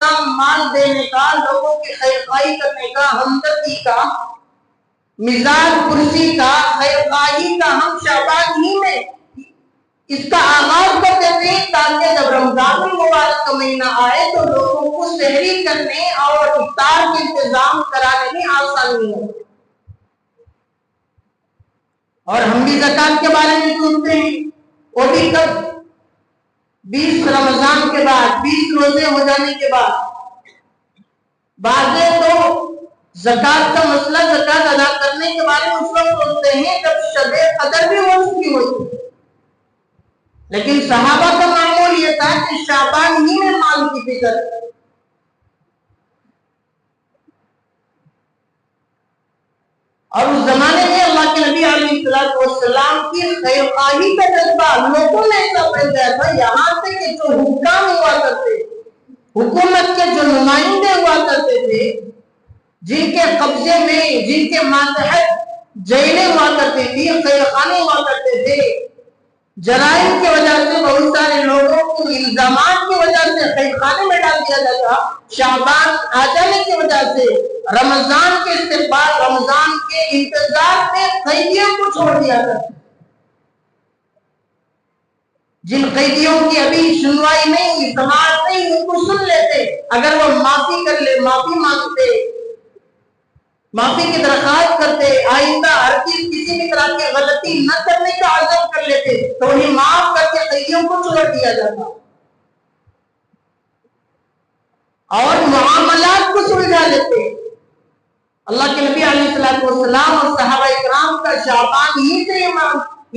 کم مال دینے کا، لوگوں کی خیرخواہی کرنے کا، ہمدردی کا، مزاج پرسی کا، خیرخواہی کا ہم شعبان ہی میں اس کا آغاز کرتے تھے، تاکہ جب رمضان المبارک کا مہینہ آئے تو لوگوں کو سحری کرنے اور افطار کے انتظام کرانے میں آسانی ہو۔ اور ہم بھی زکوٰۃ کے بارے میں سنتے ہیں، وہ بھی کب؟ 20 رمضان کے بعد، 20 روزے ہو جانے کے بعد۔ بعضیں تو زکوٰۃ کا مسئلہ، زکوٰۃ ادا کرنے کے بارے میں اس وقت سوچتے ہیں جب شب قدر بھی ہو چکی ہوتی، لیکن صحابہ کا معمول یہ تھا کہ شعبان ہی میں مال کی فکر۔ اور اس زمانے میں اللہ کے نبی علیہ السلام کی خیرخواہی کا جذبہ لوگوں میں ایسا پھیل گیا تھا، یہاں سے کہ جو حکام ہوا کرتے، حکومت کے جو نمائندے ہوا کرتے تھے، جن کے قبضے میں، جن کے ماتحت جیلیں ہوا کرتی تھی، خیرخانے ہوا کرتے تھے، جرائم کی وجہ سے بہت سارے لوگوں کو الزامات کی وجہ سے خیرخانے میں ڈال دیا جاتا، شعبان آ جانے کی وجہ سے رمضان کے استقبال، رمضان کے انتظار میں قیدیوں کو چھوڑ دیا جاتا۔ جن قیدیوں کی ابھی سنوائی نہیں، سماعت نہیں، ان کو سن لیتے، اگر وہ معافی کر لے، معافی مانگتے، معافی کی درخواست کرتے، آئندہ ہر چیز کسی بھی طرح کی غلطی نہ کرنے کا عزم کر لیتے تو انہیں معاف کر کے قیدیوں کو چھوڑ دیا جاتا اور معاملات کو سلجھا لیتے۔ اللہ کے نبی علیہ السلام اور صحابہ اکرام کا شعبان ہی سے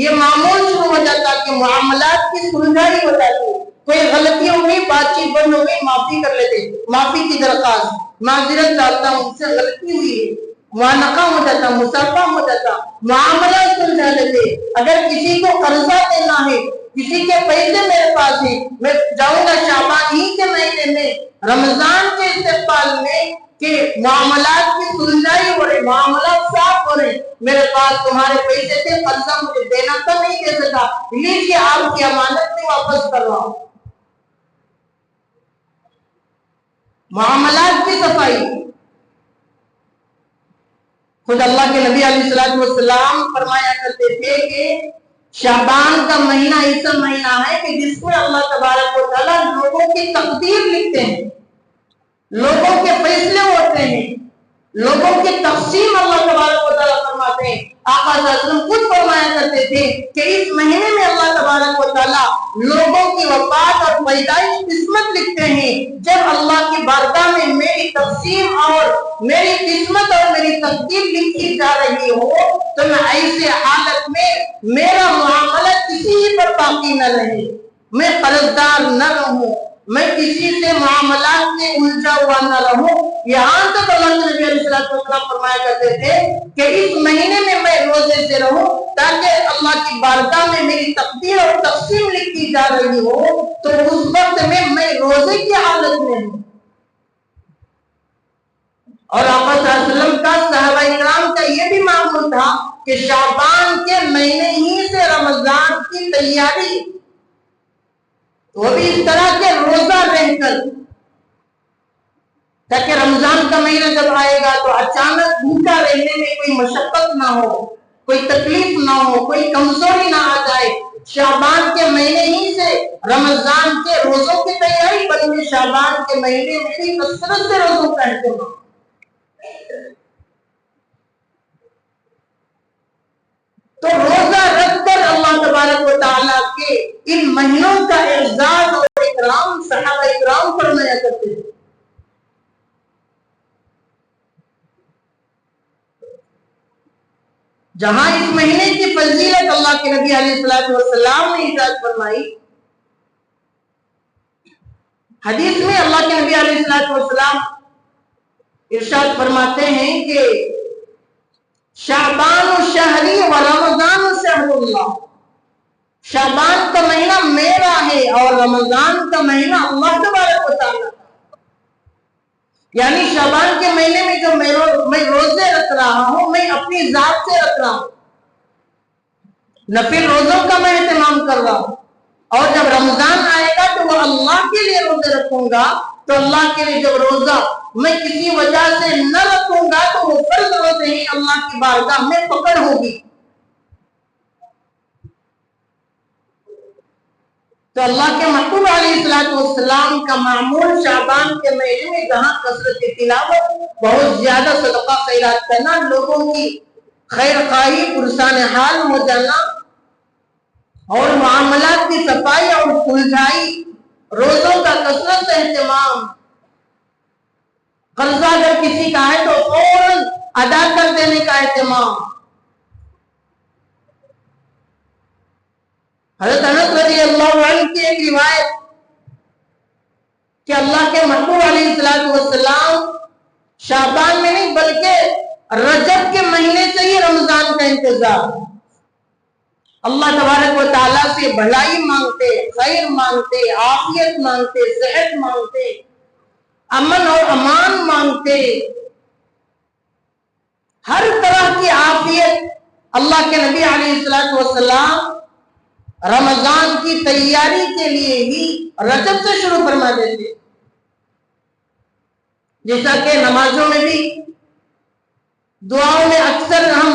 یہ معمول شروع ہو جاتا کہ معاملات کی سلجھائی ہو جاتی، کوئی غلطی ہو گئی، بات چیت بند ہو گئی، معافی کر لیتے، معافی کی درخواست، معذرت چاہتا ہوں، مجھ سے غلطی ہوئی ہے، معانقہ ہو جاتا، مصافحہ ہو جاتا، معاملہ سلجھا لیتے۔ اگر کسی کو قرضہ دینا ہے، کسی کے پیسے میرے پاس ہیں، میں جاؤں گا شعبان ہی کے مہینے میں، رمضان کے استقبال میں، کہ معاملات کی سلجھائی ہو رہے، معاملات صاف ہو رہے، میرے پاس تمہارے پیسے تھے، قرضہ مجھے دینا تو نہیں دے سکا، لیجیے آپ کی امانت میں واپس کر رہا ہوں۔ معاملات کی صفائی۔ خود اللہ کے نبی علیہ السلام فرمایا کرتے تھے کہ شعبان کا مہینہ ایسا مہینہ ہے کہ جس میں اللہ تبارک و تعالیٰ لوگوں کی تقدیر لکھتے ہیں، لوگوں کے فیصلے ہوتے ہیں، لوگوں کی تقسیم اللہ تبارک و تعالیٰ فرماتے ہیں۔ آقا صلی اللہ علیہ وسلم خود فرمایا کرتے تھے کہ اس مہینے میں اللہ تبارک و تعالیٰ لوگوں کی وفات اور پیدائش قسمت لکھتے ہیں۔ جب اللہ کی بارگاہ میں میری تقسیم اور میری قسمت اور میری تقدیر لکھی جا رہی ہو تو میں ایسے حالت میں میرا معاملہ کسی پر باقی نہ رہے، میں قرضدار نہ رہوں، میں کسی سے معاملات میں الجھا ہوا نہ رہوں۔ یہاں تک اللہ کے نبی علیہ السلام فرمایا کرتے تھے کہ اس مہینے میں میں روزے سے رہوں تاکہ اللہ کی بارگاہ میں میری تقدیر اور تقسیم لکھی جا رہی ہو تو اس وقت میں روزے کی حالت میں ہوں۔ اور آقا صلی اللہ علیہ وسلم کا، صحابہ اکرام کا یہ بھی معمول تھا کہ شعبان کے مہینے ہی سے رمضان کی تیاری، وہ بھی اس طرح کے روزہ رہ کر، تاکہ رمضان کا مہینہ جب آئے گا تو اچانک بھوکا رہنے میں کوئی مشقت نہ ہو، کوئی تکلیف نہ ہو، کوئی کمزوری نہ آ جائے۔ شعبان کے مہینے ہی سے رمضان کے روزوں کی تیاری، بلکہ شعبان کے مہینے میں بھی کثرت سے روزوں کا اہتمام۔ تو روزہ رکھ کر اللہ تبارک و تعالیٰ کے ان مہینوں کا اعزاز اور اکرام صحابہ اکرام فرمایا کرتے ہیں۔ جہاں اس مہینے کی فضیلت اللہ کے نبی علیہ السلام نے ارشاد فرمائی، حدیث میں اللہ کے نبی علیہ السلام ارشاد فرماتے ہیں کہ شعبان شہری و رمضان شہر اللہ، شعبان کا مہینہ میرا ہے اور رمضان کا مہینہ اللہ تبارک و تعالیٰ، یعنی شعبان کے مہینے میں جو میں روزے رکھ رہا ہوں، میں اپنی ذات سے رکھ رہا ہوں، نفل روزوں کا میں اہتمام کر رہا ہوں، اور جب رمضان آئے گا تو وہ اللہ کے لیے روزے رکھوں گا تو اللہ کے لیے جب روزہ میں کسی وجہ سے نہ رکھوں گا تو وہ فرض روزے ہی اللہ کی بارگاہ میں پکڑ ہوگی۔ تو اللہ کے محبوب علیہ السلام کا معمول شعبان کے مہینے میں جہاں کثرت تلاوت، بہت زیادہ صدقہ خیرات کرنا، لوگوں کی خیر خواہی، پرسان حال ہو جانا، اور معاملات کی صفائی اور سلجھائی، روزوں کا کثرت سے اہتمام، قرضہ اگر کسی کا ہے تو فوراً ادا کر دینے کا اہتمام۔ حضرت انس رضی اللہ عنہ کی ایک روایت کہ اللہ کے محبوب علیہ السلام شعبان میں نہیں بلکہ رجب کے مہینے سے ہی رمضان کا انتظار، اللہ تبارک و تعالیٰ سے بھلائی مانگتے، خیر مانگتے، عافیت مانگتے، صحت مانگتے، امن اور امان مانگتے، ہر طرح کی عافیت اللہ کے نبی علیہ السلام رمضان کی تیاری کے لیے ہی رجب سے شروع فرما دیتے، جیسا کہ نمازوں میں بھی، دعاؤں میں اکثر ہم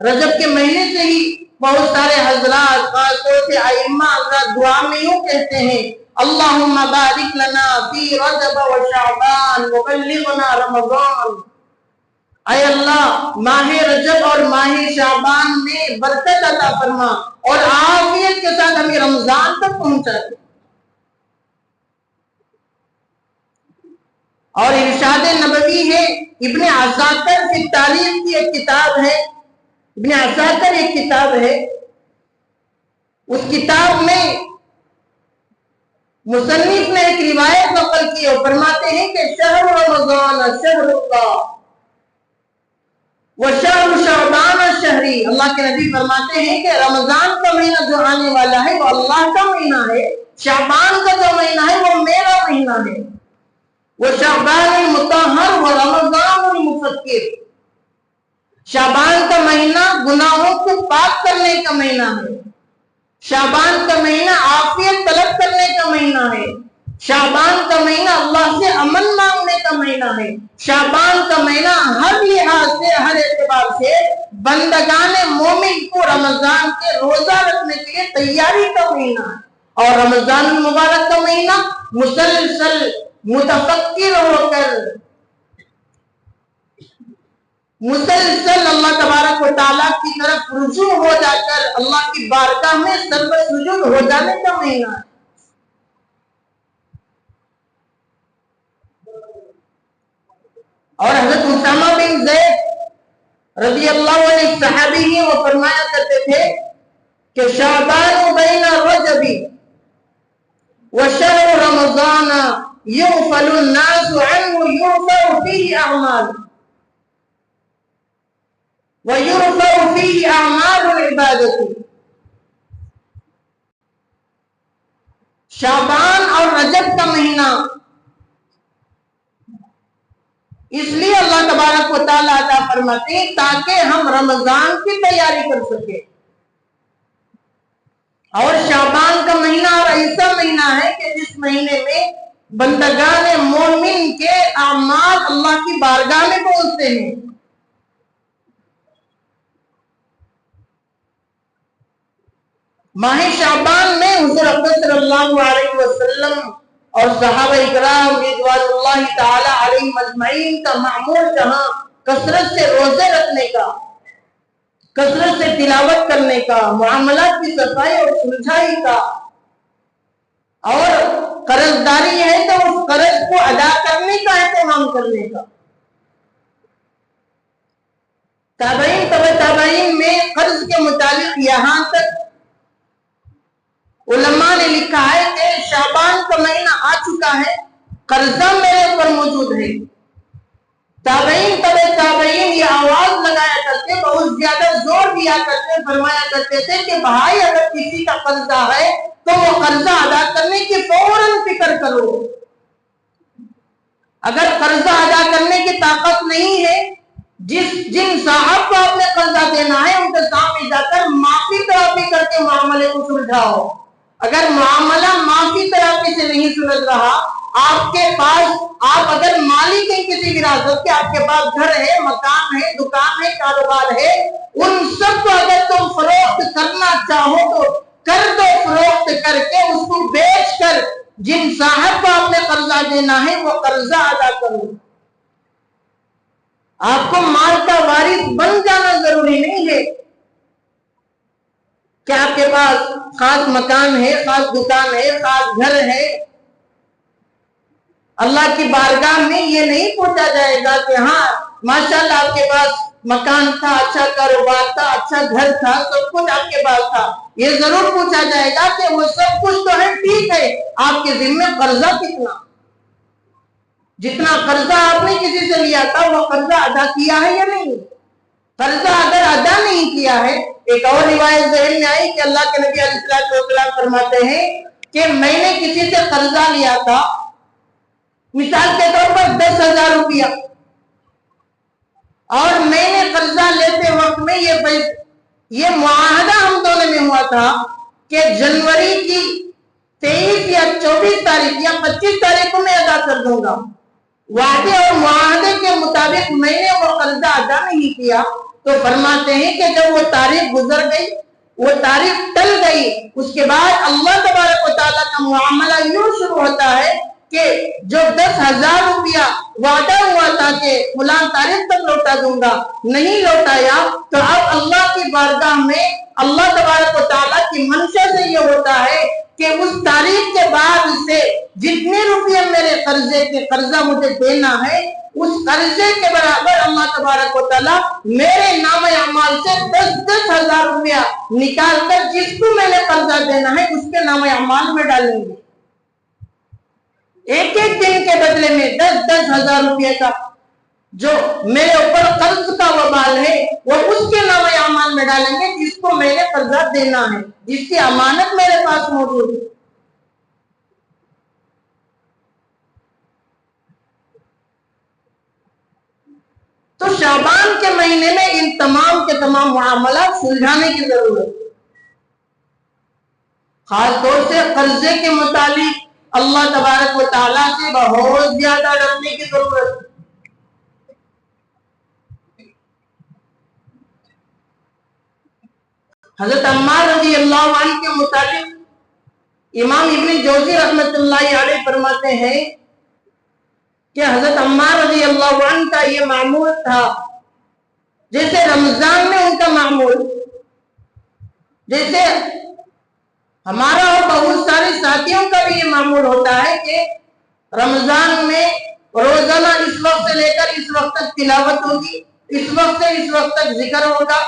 رجب کے مہینے سے ہی بہت سارے حضرات، خاص طور سے ائمہ حضرات دعا میں یوں کہتے ہیں: اللہم بارک لنا فی رجب و شعبان وبلغنا رمضان۔ اے اللہ ماہ رجب اور ماہ شعبان میں برکت عطا فرما اور عافیت کے ساتھ ہمیں رمضان تک پہنچا دے۔ اور ارشاد نبوی ہے، ابن عساکر کی تاریخ کی ایک کتاب ہے، ابن عساکر ایک کتاب ہے، اس کتاب میں مصنف نے ایک روایت نقل کی اور فرماتے ہیں کہ شہر رمضان شہر اللہ وشہر شعبان شہری، اللہ کے نبی فرماتے ہیں کہ رمضان کا مہینہ جو آنے والا ہے وہ اللہ کا مہینہ ہے، شعبان کا جو مہینہ ہے وہ میرا مہینہ ہے، وہ شعبان المطہر و رمضان المفکر، شعبان کا مہینہ گناہوں کو پاک کرنے کا مہینہ ہے، شعبان کا مہینہ عافیت طلب کرنے کا مہینہ ہے، شعبان کا مہینہ اللہ سے امن مانگنے کا مہینہ ہے، شعبان کا مہینہ ہر لحاظ سے، ہر اعتبار سے بندگان مومن کو رمضان کے روزہ رکھنے کے لیے تیاری کا مہینہ ہے، اور رمضان المبارک کا مہینہ مسلسل متفکر ہو کر، مسلسل اللہ تبارک و تعالیٰ کی طرف رجوع ہو جا کر اللہ کی بارگاہ میں سرب سجود ہو جانے کا مہینہ ہے۔ اور حضرت اسامہ بن زید رضی اللہ عنہ صحابی ہیں، وہ فرمایا کرتے تھے کہ شعبان بین رجب وشہر رمضان یغفل الناس عنہ یغفر فیہ اعمال وَيُرْفَعُ فِيهِ أَعْمَالُ الْعِبَادَةِ۔ شعبان اور رجب کا مہینہ اس لیے اللہ تبارک و تعالیٰ عطا فرماتے ہیں تاکہ ہم رمضان کی تیاری کر سکیں، اور شعبان کا مہینہ اور ایسا مہینہ ہے کہ جس مہینے میں بندگان مومن کے اعمال اللہ کی بارگاہ میں پہنچتے ہیں۔ ماہ شعبان میں حضور اکرم صلی اللہ علیہ وسلم اور صحابہ اکرام رضوان اللہ تعالی علیہم اجمعین کا معمول جہاں کثرت سے روزے رکھنے کا، کثرت سے تلاوت کرنے کا، معاملات کی صفائی اور سلجھائی کا، اور قرض داری ہے تو اس قرض کو ادا کرنے کا اہتمام کرنے کا۔ تابعین تبع تابعین میں قرض کے متعلق یہاں تک علماء نے لکھا ہے کہ شعبان کا مہینہ آ چکا ہے، قرضہ میرے اوپر موجود ہے۔ تابعین تبع تابعین یہ آواز لگایا کرتے، بہت زیادہ زور دیا کرتے، فرمایا کرتے تھے کہ بھائی اگر کسی کا قرضہ ہے تو وہ قرضہ ادا کرنے کی فوراً فکر کرو۔ اگر قرضہ ادا کرنے کی طاقت نہیں ہے، جن صاحب کو آپ نے قرضہ دینا ہے ان کے سامنے جا کر معافی طلبی کر کے معاملے کو سلجھاؤ۔ اگر معاملہ معافی طلبی سے نہیں سلجھ رہا آپ کے پاس، آپ اگر مالک ہیں کسی وراثت کے، آپ کے پاس گھر ہے، مکان ہے، دکان ہے، کاروبار ہے، ان سب کو اگر تم فروخت کرنا چاہو تو کر دو، فروخت کر کے اس کو بیچ کر جن صاحب کو آپ نے قرضہ دینا ہے وہ قرضہ ادا کرو۔ آپ کو مال کا وارث بن جانا ضروری نہیں ہے کہ آپ کے پاس خاص مکان ہے، خاص دکان ہے، خاص گھر ہے۔ اللہ کی بارگاہ میں یہ نہیں پوچھا جائے گا کہ ہاں ماشاءاللہ آپ کے پاس مکان تھا، اچھا کاروبار تھا، اچھا گھر تھا، سب کچھ آپ کے پاس تھا۔ یہ ضرور پوچھا جائے گا کہ وہ سب کچھ تو ہے، ٹھیک ہے، آپ کے ذمہ قرضہ کتنا، جتنا قرضہ آپ نے کسی سے لیا تھا وہ قرضہ ادا کیا ہے یا نہیں؟ قرضہ اگر ادا نہیں کیا ہے، ایک اور روایت ذہن میں آئی کہ اللہ کے نبی علیہ السلام فرماتے ہیں کہ میں نے کسی سے قرضہ لیا تھا، مثال کے طور پر 10,000 روپیہ، اور میں نے قرضہ لیتے وقت میں یہ معاہدہ ہم دونوں میں ہوا تھا کہ جنوری کی 23 یا 24 تاریخ یا 25 تاریخ کو میں ادا کر دوں گا۔ وعدے اور معاہدے کے مطابق میں نے وہ قرضہ ادا نہیں کیا، تو فرماتے ہیں کہ جب وہ تاریخ گزر گئی، وہ تاریخ ٹل گئی، اس کے بعد اللہ تبارک و تعالیٰ کا معاملہ یوں شروع ہوتا ہے کہ جو 10,000 روپیہ وعدہ ہوا تھا کہ فلاں تاریخ تک لوٹا دوں گا، نہیں لوٹایا، تو اب اللہ کی بارگاہ میں اللہ تبارک و تعالیٰ کی منشا سے یہ ہوتا ہے کہ اس تاریخ کے بعد سے جتنے روپیے میرے قرضے کے قرضہ مجھے دینا ہے، اس قرضے کے برابر اللہ تبارک و تعالیٰ میرے نام اعمال سے 10,000 روپیہ نکال کر جس کو میں نے قرضہ دینا ہے اس کے نام اعمال میں ڈالیں گے۔ ایک ایک دن کے بدلے میں 10,000 روپیے کا جو میرے اوپر قرض کا وبال ہے وہ اس کے نام اعمال میں ڈالیں گے جس کو میں نے قرضہ دینا ہے، جس کی امانت میرے پاس موجود ہے۔ تو شعبان کے مہینے میں ان تمام کے تمام معاملات سلجھانے کی ضرورت ہے، خاص طور سے قرضے کے متعلق اللہ تبارک و تعالیٰ سے بہت زیادہ ڈرنے کی ضرورت ہے۔ حضرت عمار رضی اللہ عنہ کے متعلق امام ابن جوزی رحمت اللہ علیہ فرماتے ہیں کہ حضرت عمار رضی اللہ عنہ کا یہ معمول تھا جیسے رمضان میں ان کا معمول، جیسے ہمارا اور بہت سارے ساتھیوں کا بھی یہ معمول ہوتا ہے کہ رمضان میں روزانہ اس وقت سے لے کر اس وقت تک تلاوت ہوگی، اس وقت سے اس وقت تک ذکر ہوگا،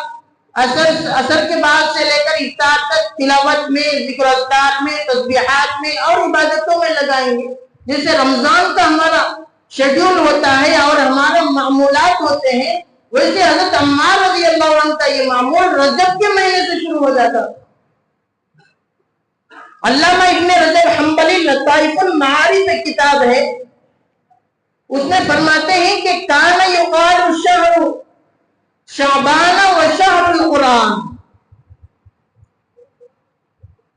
اثر کے بعد سے لے کر افطار تک تلاوت میں، ذکر اذکار میں، تسبیحات میں اور عبادتوں میں لگائیں گے۔ جیسے رمضان کا ہمارا شیڈیول ہوتا ہے اور ہمارے معمولات ہوتے ہیں، ویسے حضرت عمار رضی اللہ عنہ کا یہ معمول رجب کے مہینے سے شروع ہو جاتا۔ علامہ ابن رجب حنبلی لطائف المعارف ایک کتاب ہے، اس میں فرماتے ہیں کہ کان یقال الشہر شعبان و شہر القرآن،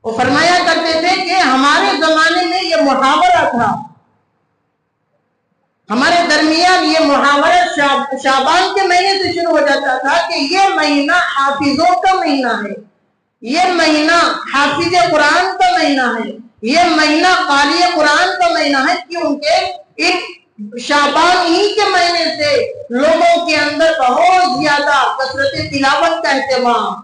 وہ فرمایا کرتے تھے کہ ہمارے زمانے میں یہ محاورہ تھا، ہمارے درمیان یہ محاورہ شعبان کے مہینے سے شروع ہو جاتا تھا کہ یہ مہینہ حافظوں کا مہینہ ہے، یہ مہینہ حافظ قرآن کا مہینہ ہے، یہ مہینہ قاری قرآن کا مہینہ ہے، کیونکہ ان شعبان ہی کے مہینے سے لوگوں کے اندر بہت زیادہ کثرت تلاوت کا اہتمام۔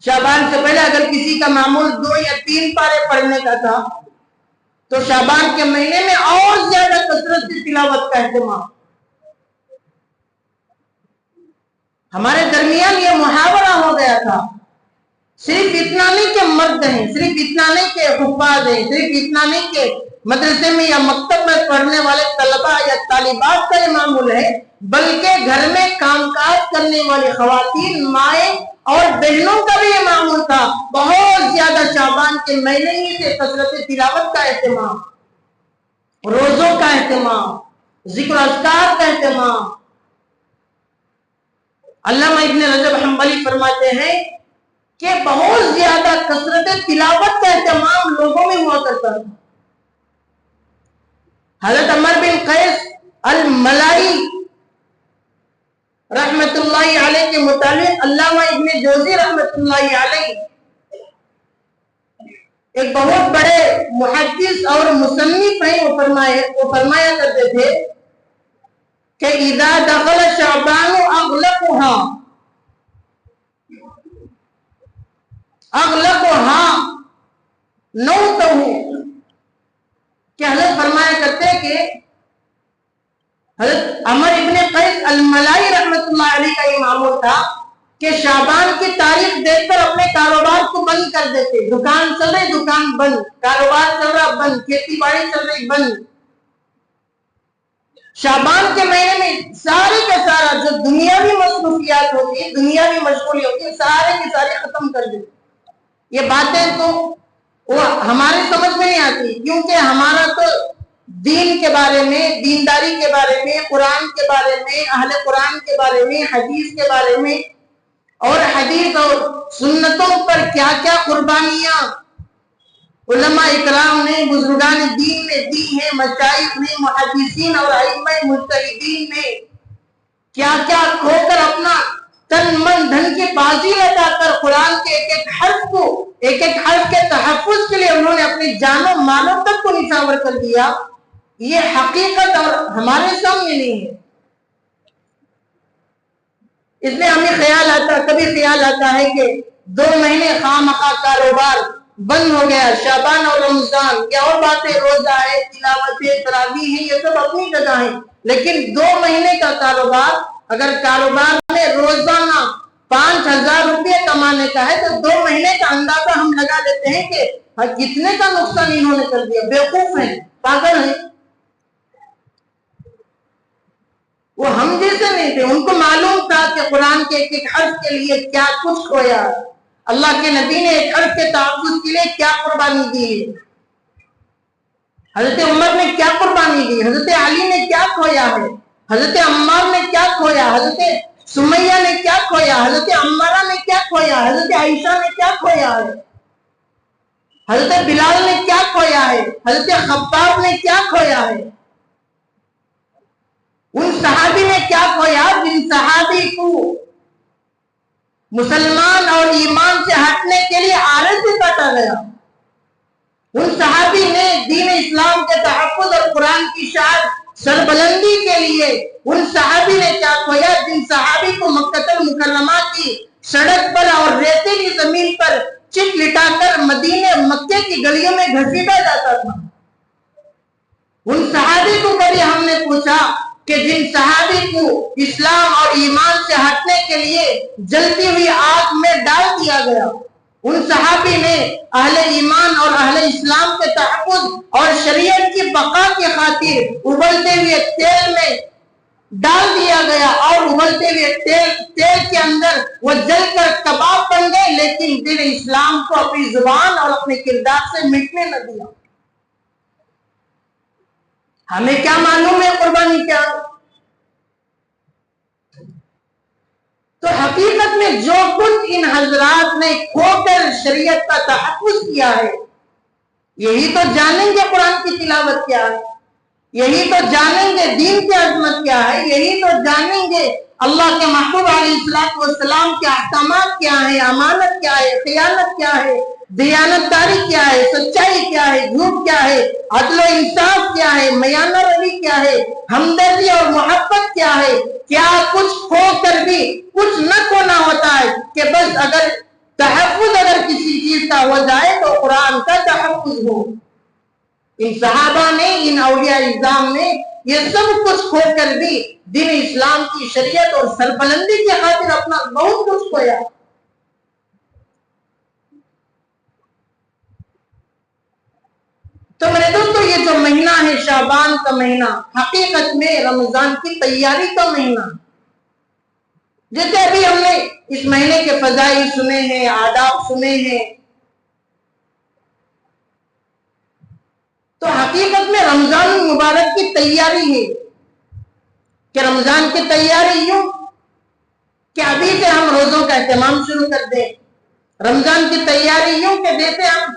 شعبان سے پہلے اگر کسی کا معمول 2 یا 3 پارے پڑھنے کا تھا تو شعبان کے مہینے میں اور زیادہ کثرت تلاوت کا اہتمام۔ ہمارے درمیان یہ محاورہ ہو گیا تھا، صرف اتنا نہیں کہ مرد ہیں، صرف اتنا نہیں کہ حفاظ ہیں، صرف اتنا نہیں کہ مدرسے میں یا مکتب میں پڑھنے والے طلبہ یا طالبات کا یہ معمول ہے، بلکہ گھر میں کام کاج کرنے والی خواتین، مائیں اور بہنوں کا بھی یہ معمول تھا۔ بہت زیادہ شعبان کے مہینے ہی سے کثرت تلاوت کا اہتمام، روزوں کا اہتمام، ذکر اذکار کا اہتمام۔ علامہ ابن رجب حنبلی فرماتے ہیں کہ بہت زیادہ کثرت تلاوت کا اہتمام لوگوں میں ہوا کرتا تھا۔ حضرت عمر بن قیس الملائی رحمت اللہ علیہ کے متعلق علامہ ابن جوزی رحمت اللہ علیہ ایک بہت بڑے محدث اور مصنف ہیں، وہ فرمایا کرتے تھے کہ اذا دخل شعبان اغلقها نوته، کہ حضرت فرمایا کرتے کہ حضرت عمر ابن قیس الملائی رحمت اللہ علیہ کا یہ معمول تھا کہ شعبان کی تاریخ دیکھ کر اپنے کاروبار کو بند کر دیتے، دکان چل رہی دکان بند، کاروبار چل رہا بند، کھیتی باڑی چل رہی بند۔ شعبان کے مہینے میں سارے کا سارا جو دنیاوی مصروفیات ہوتی ہے، دنیاوی مشغولی ہوتی ہے، سارے کے سارے ختم کر دیتے۔ یہ باتیں تو وہ ہمارے سمجھ میں نہیں آتی، کیونکہ ہمارا تو دین کے بارے میں، دینداری کے بارے میں، قرآن کے بارے میں، اہل قرآن کے بارے میں، حدیث کے بارے میں، اور حدیث اور سنتوں پر کیا کیا قربانیاں علماء اکرام نے، بزرگان دین نے دی ہیں، مشائخ نے، محدثین اور ائمہ مجتہدین نے کیا کیا کھو کر اپنا تن من دھن کی بازی لگا کر قرآن کے ایک ایک حرف کو، ایک ایک حرف کے تحفظ کے لیے انہوں نے اپنی جان و مالوں تک کو نچھاور کر دیا، یہ حقیقت اور ہمارے سامنے نہیں ہے۔ اس لیے ہمیں کبھی خیال آتا ہے کہ 2 مہینے خواہ کاروبار بند ہو گیا، شعبان اور رمضان، یا اور باتیں، روزہ ہے، تلاوت ہے، تراویح ہے، یہ سب اپنی جگہ ہیں، لیکن 2 مہینے کا کاروبار، اگر کاروبار میں روزانہ 5,000 روپے کمانے کا ہے تو 2 مہینے کا اندازہ ہم لگا لیتے ہیں کہ کتنے کا نقصان انہوں نے کر دیا۔ بیوقوف ہیں، پاگل ہیں، وہ ہم جیسے نہیں تھے، ان کو معلوم تھا کہ قرآن کے ایک ایک حرف کے لیے کیا کچھ کھویا، اللہ کے نبی نے ایک حرف کے تحفظ کے لیے کیا قربانی دی ہے، حضرت عمر نے کیا قربانی دی، حضرت علی نے کیا کھویا ہے، حضرت عمار نے کیا کھویا، حضرت سمیہ نے کیا کھویا، حضرت عمارہ نے کیا کھویا، حضرت عائشہ نے کیا کھویا ہے، حضرت بلال نے کیا کھویا ہے، حضرت خباب نے کیا کھویا ہے، ان صحابی نے کیا کھویا جن صحابی کو مسلمان اور ایمان سے ہٹنے کے لیے آرے سے کاٹا گیا، ان صحابی نے دین اسلام کے تحفظ اور قرآن کی شان سربلندی کے لیے ان صحابی نے کیا کھویا جن صحابی کو مکہ المکرمہ کی سڑک پر اور ریتیلی زمین پر چٹ لٹا کر مدینے مکے کی گلیوں میں گھسیٹا جاتا تھا۔ ان صحابی کو کبھی ہم نے پوچھا کہ جن صحابی کو اسلام اور ایمان سے ہٹنے کے لیے جلتی ہوئی آگ میں ڈال دیا گیا، ان صحابی نے اہل ایمان اور اہل اسلام کے تحفظ اور شریعت کی بقا کی خاطر ابلتے ہوئے تیل میں ڈال دیا گیا، اور ابلتے ہوئے تیل کے اندر وہ جل کر کباب بن گئے، لیکن دین اسلام کو اپنی زبان اور اپنے کردار سے مٹنے نہ دیا۔ ہمیں کیا معلوم ہے قربانی کیا؟ تو حقیقت میں جو کچھ ان حضرات نے کھو کر شریعت کا تحفظ کیا ہے، یہی تو جانیں گے قرآن کی تلاوت کیا ہے، یہی تو جانیں گے دین کی عظمت کیا ہے، یہی تو جانیں گے اللہ کے محبوب علیہ السلام کے احکامات کیا ہیں، امانت کیا ہے، خیانت کیا ہے، دیانت داری کیا ہے، سچائی کیا ہے، جھوٹ کیا ہے، عدل و انصاف کیا ہے، میانہ روی کیا ہے، ہمدردی اور محبت کیا ہے۔ کیا کچھ کھو کر بھی کچھ نہ کھونا ہوتا ہے کہ بس اگر تحفظ اگر کسی چیز کا ہو جائے تو قرآن کا تحفظ ہو۔ ان صحابہ نے، ان اولیاء اعظام نے یہ سب کچھ کھو کر بھی دین اسلام کی شریعت اور سربلندی کی خاطر اپنا بہت کچھ کھویا۔ تو میرے دوستو، یہ جو مہینہ ہے شعبان کا مہینہ، حقیقت میں رمضان کی تیاری کا مہینہ، جیسے ابھی ہم نے اس مہینے کے فضائل سنے ہیں، آداب سنے ہیں، تو حقیقت میں رمضان مبارک کی تیاری ہے کہ رمضان کی تیاری یوں کہ ابھی سے ہم روزوں کا اہتمام شروع کر دیں، رمضان کی تیاری یوں کہ جیسے ہم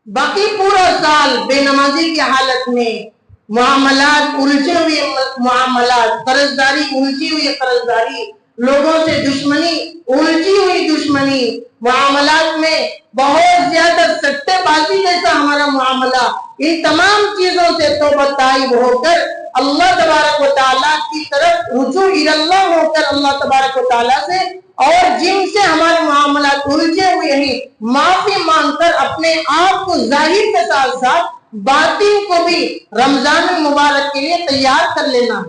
باقی پورا سال بے نمازی کی حالت میں، معاملات الجھے ہوئے معاملات، قرضداری الجھی ہوئی قرضداری، لوگوں سے دشمنی الجھی ہوئی دشمنی، معاملات میں بہت زیادہ سٹے بازی جیسا ہمارا معاملہ، ان تمام چیزوں سے توبہ تائب ہو کر اللہ تبارک و تعالیٰ کی طرف رجوع اللہ ہو کر اللہ تبارک و تعالیٰ سے، اور جن سے ہمارے معاملات الجھے ہوئے ہیں معافی مانگ کر اپنے آپ کو ظاہر کے ساتھ ساتھ باطن کو بھی رمضان المبارک کے لیے تیار کر لینا۔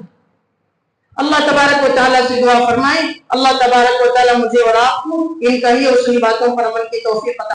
اللہ تبارک و تعالیٰ سے دعا فرمائیں، اللہ تبارک و تعالیٰ مجھے اور آپ کو ان کہی اور سنی باتوں پر عمل کی توفیق عطا